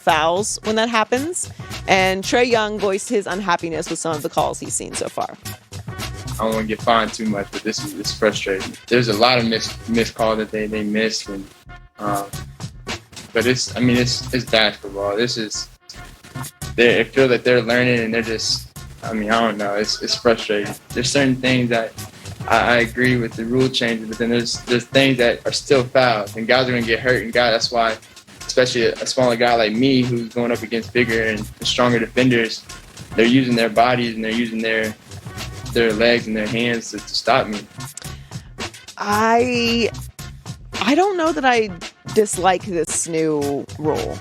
fouls when that happens. And Trae Young voiced his unhappiness with some of the calls he's seen so far. I don't want to get fined too much, but it's frustrating. There's a lot of missed calls that they missed, and but it's basketball. I feel that they're learning, and they're just. I don't know. It's frustrating. There's certain things that I agree with the rule changes, but then there's things that are still fouls, and guys are gonna get hurt. And that's why, especially a smaller guy like me who's going up against bigger and stronger defenders, they're using their bodies and they're using their legs and their hands to stop me. I don't know that I dislike this new rule.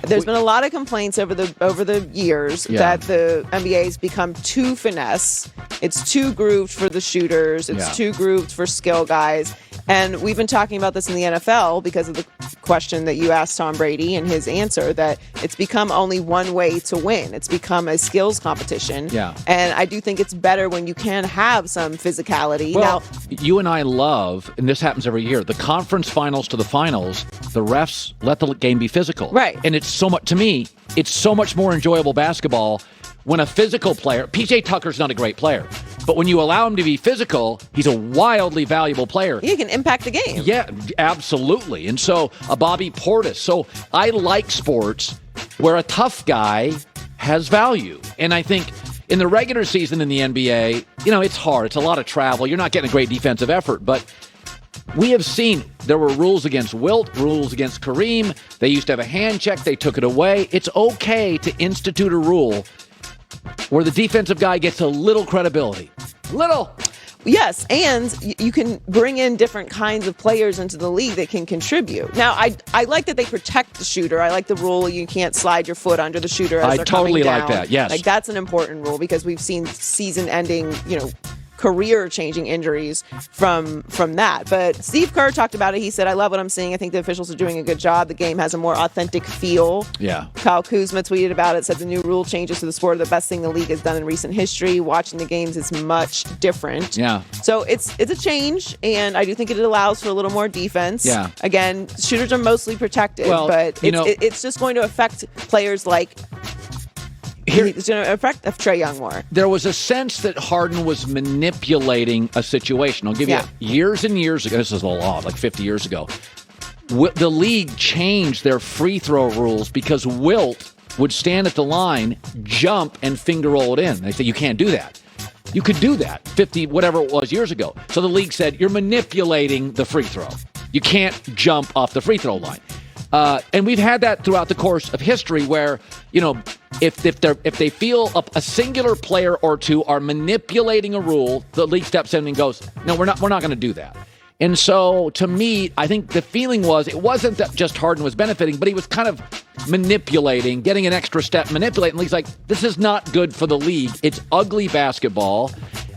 There's been a lot of complaints over the years that the NBA's become too finesse. It's too grouped for the shooters. It's too grouped for skill guys. And we've been talking about this in the NFL because of the question that you asked Tom Brady and his answer that it's become only one way to win. It's become a skills competition. Yeah. And I do think it's better when you can have some physicality. Well, you and I love, and this happens every year, the conference finals to the finals, the refs let the game be physical. Right. And it's so much, to me, it's so much more enjoyable basketball when a physical player, PJ Tucker's not a great player, but when you allow him to be physical, he's a wildly valuable player. He can impact the game. Yeah, absolutely. And so a Bobby Portis. So I like sports where a tough guy has value. And I think in the regular season in the NBA, it's hard. It's a lot of travel. You're not getting a great defensive effort. But we have seen there were rules against Wilt, rules against Kareem. They used to have a hand check. They took it away. It's okay to institute a rule where the defensive guy gets a little credibility. Little. Yes, and you can bring in different kinds of players into the league that can contribute. Now, I like that they protect the shooter. I like the rule you can't slide your foot under the shooter as they're totally coming down. Like that, yes. Like, that's an important rule because we've seen season-ending, career-changing injuries from that. But Steve Kerr talked about it. He said, I love what I'm seeing. I think the officials are doing a good job. The game has a more authentic feel. Yeah. Kyle Kuzma tweeted about it, said the new rule changes to the sport are the best thing the league has done in recent history. Watching the games is much different. Yeah. So it's a change, and I do think it allows for a little more defense. Yeah. Again, shooters are mostly protected, but it's just going to affect players like it's going to affect Trae Young more. There was a sense that Harden was manipulating a situation. I'll give you years and years ago. This is a lot, like 50 years ago. The league changed their free throw rules because Wilt would stand at the line, jump, and finger roll it in. They said, you can't do that. You could do that 50, whatever it was, years ago. So the league said, you're manipulating the free throw. You can't jump off the free throw line. And we've had that throughout the course of history where, if they feel a singular player or two are manipulating a rule, the league steps in and goes, no, we're not going to do that. And so, to me, I think the feeling was it wasn't that just Harden was benefiting, but he was kind of manipulating, getting an extra step, manipulating. The league's like, this is not good for the league. It's ugly basketball.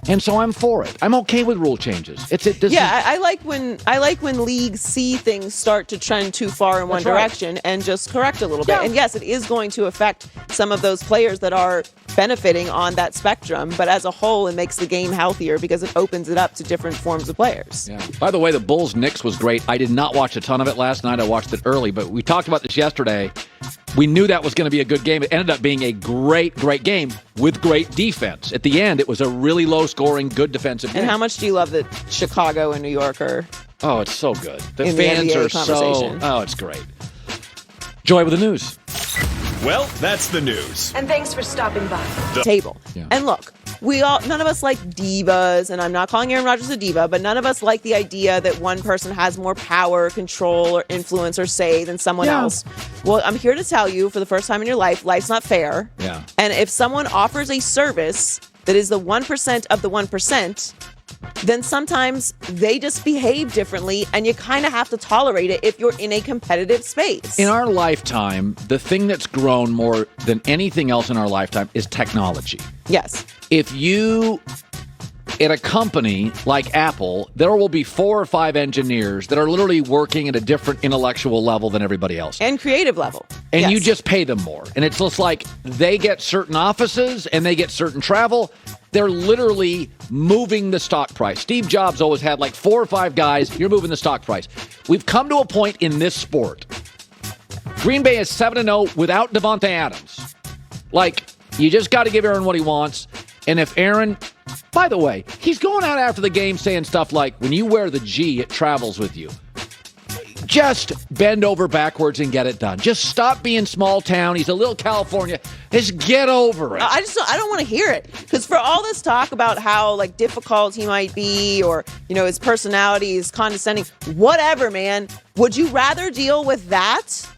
And so I'm for it. I'm okay with rule changes. I like when leagues see things start to trend too far in one direction and just correct a little bit. And yes, it is going to affect some of those players that are benefiting on that spectrum. But as a whole, it makes the game healthier because it opens it up to different forms of players. Yeah. By the way, the Bulls-Knicks was great. I did not watch a ton of it last night. I watched it early, but we talked about this yesterday. We knew that was going to be a good game. It ended up being a great, great game with great defense. At the end, it was a really low-scoring, good defensive game. And how much do you love that Chicago and New York are? Oh, it's so good. The fans are so... Oh, it's great. Joy with the news. Well, that's the news. And thanks for stopping by. Table. Yeah. And look, none of us like divas, and I'm not calling Aaron Rodgers a diva, but none of us like the idea that one person has more power, control, or influence or say than someone else. Well, I'm here to tell you, for the first time in your life, life's not fair. Yeah. And if someone offers a service that is the 1% of the 1%, then sometimes they just behave differently, and you kind of have to tolerate it if you're in a competitive space. In our lifetime, the thing that's grown more than anything else in our lifetime is technology. Yes. If you, at a company like Apple, there will be 4 or 5 engineers that are literally working at a different intellectual level than everybody else. And creative level. And you just pay them more. And it's just like they get certain offices and they get certain travel. They're literally moving the stock price. Steve Jobs always had like 4 or 5 guys. You're moving the stock price. We've come to a point in this sport. Green Bay is 7-0 without Devontae Adams. Like, you just got to give Aaron what he wants. And if Aaron, by the way, he's going out after the game saying stuff like, when you wear the G, it travels with you. Just bend over backwards and get it done. Just stop being small town. He's a little California. Just get over it. I don't want to hear it, because for all this talk about how like difficult he might be, or his personality is condescending, whatever, man. Would you rather deal with that,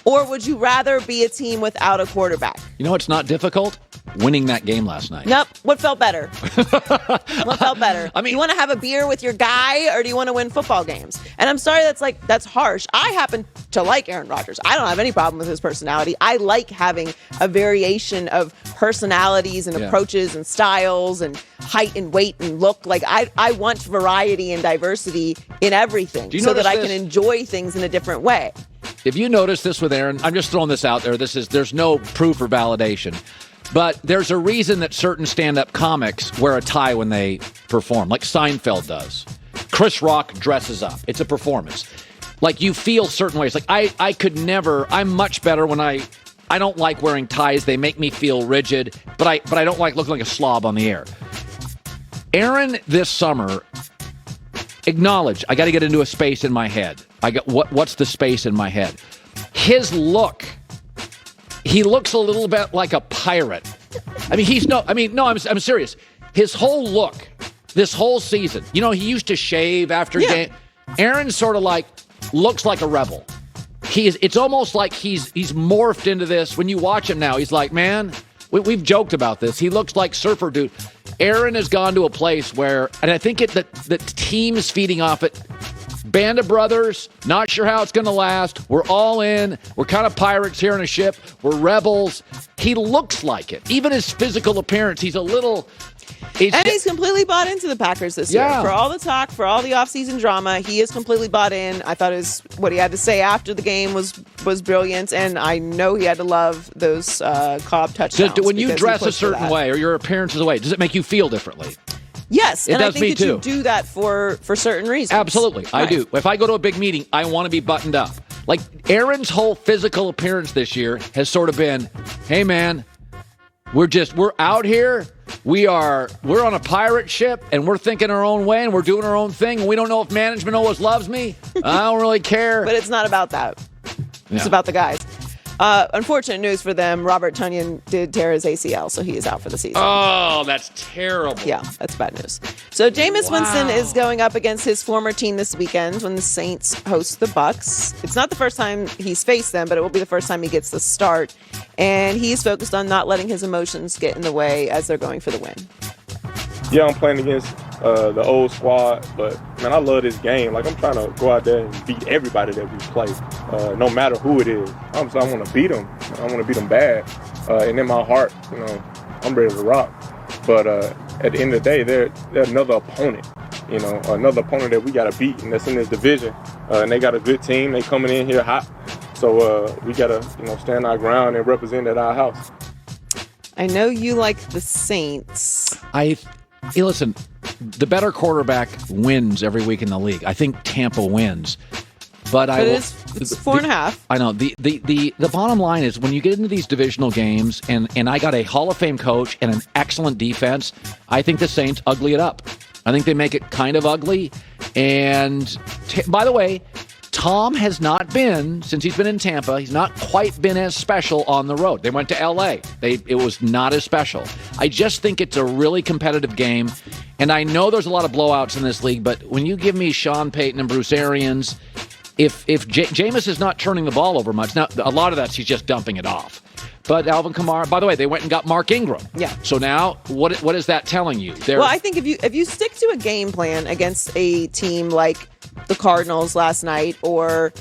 or would you rather be a team without a quarterback? You know what's not difficult? Winning that game last night. Nope. What felt better? What felt better? I mean, you want to have a beer with your guy, or do you want to win football games? And I'm sorry, that's harsh. I happen to like Aaron Rodgers. I don't have any problem with his personality. I like having a variation of personalities and approaches and styles and height and weight and look. Like I want variety and diversity in everything, so that I can enjoy things in a different way. If you notice this with Aaron, I'm just throwing this out there. There's no proof or validation. But there's a reason that certain stand-up comics wear a tie when they perform, like Seinfeld does. Chris Rock dresses up. It's a performance. Like, you feel certain ways. Like, I could never, I'm much better when I don't like wearing ties. They make me feel rigid, but I don't like looking like a slob on the air. Aaron, this summer, acknowledged, I got to get into a space in my head. What's the space in my head? His look. He looks a little bit like a pirate. I mean, I'm serious. His whole look, this whole season, he used to shave after game. Aaron sort of looks like a rebel. It's almost like he's morphed into this. When you watch him now, he's like, man, we've joked about this. He looks like Surfer Dude. Aaron has gone to a place where, and I think the team's feeding off it. Band of brothers, not sure how it's going to last. We're all in. We're kind of pirates here on a ship. We're rebels. He looks like it. Even his physical appearance, he's a little... He's completely bought into the Packers this year. For all the talk, for all the offseason drama, he is completely bought in. I thought what he had to say after the game was brilliant, and I know he had to love those Cobb touchdowns. When you dress a certain way or your appearance is a way, does it make you feel differently? Yes, and I think that you do that for certain reasons. Absolutely, right. I do. If I go to a big meeting, I want to be buttoned up. Like, Aaron's whole physical appearance this year has sort of been, hey man, we're out here. We're on a pirate ship, and we're thinking our own way, and we're doing our own thing. And we don't know if management always loves me. I don't really care. But it's not about that. It's about the guys. Unfortunate news for them. Robert Tonyan did tear his ACL, so he is out for the season. Oh, that's terrible. Yeah, that's bad news. So Jameis Winston is going up against his former team this weekend when the Saints host the Bucs. It's not the first time he's faced them, but it will be the first time he gets the start. And he's focused on not letting his emotions get in the way as they're going for the win. Yeah, I'm playing against the old squad, but, man, I love this game. Like, I'm trying to go out there and beat everybody that we play, no matter who it is. I want to beat them. I want to beat them bad. And in my heart, I'm ready to rock. But at the end of the day, they're another opponent, another opponent that we got to beat, and that's in this division. And they got a good team. They coming in here hot. So we got to, stand our ground and represent at our house. I know you like the Saints. Hey, listen, the better quarterback wins every week in the league. I think Tampa wins. But it's 4.5. I know. The bottom line is, when you get into these divisional games, and I got a Hall of Fame coach and an excellent defense, I think the Saints ugly it up. I think they make it kind of ugly. And by the way, Tom has not been, since he's been in Tampa, he's not quite been as special on the road. They went to L.A. It was not as special. I just think it's a really competitive game, and I know there's a lot of blowouts in this league, but when you give me Sean Payton and Bruce Arians, if Jameis is not turning the ball over much, now a lot of that he's just dumping it off. But Alvin Kamara, by the way, they went and got Mark Ingram. Yeah. So now, what is that telling you? Well, I think if you stick to a game plan against a team like the Cardinals last night or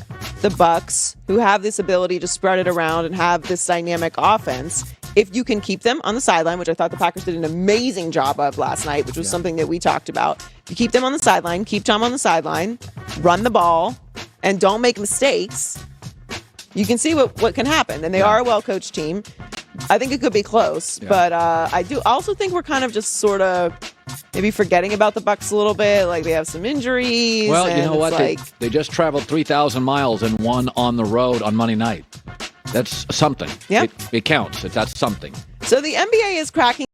the Bucs, who have this ability to spread it around and have this dynamic offense, if you can keep them on the sideline, which I thought the Packers did an amazing job of last night, which was something that we talked about. If you keep them on the sideline, keep Tom on the sideline, run the ball, and don't make mistakes, you can see what can happen. And they are a well-coached team. I think it could be close, but I do also think we're kind of just sort of maybe forgetting about the Bucs a little bit. Like they have some injuries. Well, you know what? Like, they just traveled 3,000 miles and won on the road on Monday night. That's something. Yeah. It counts. That's something. So the NBA is cracking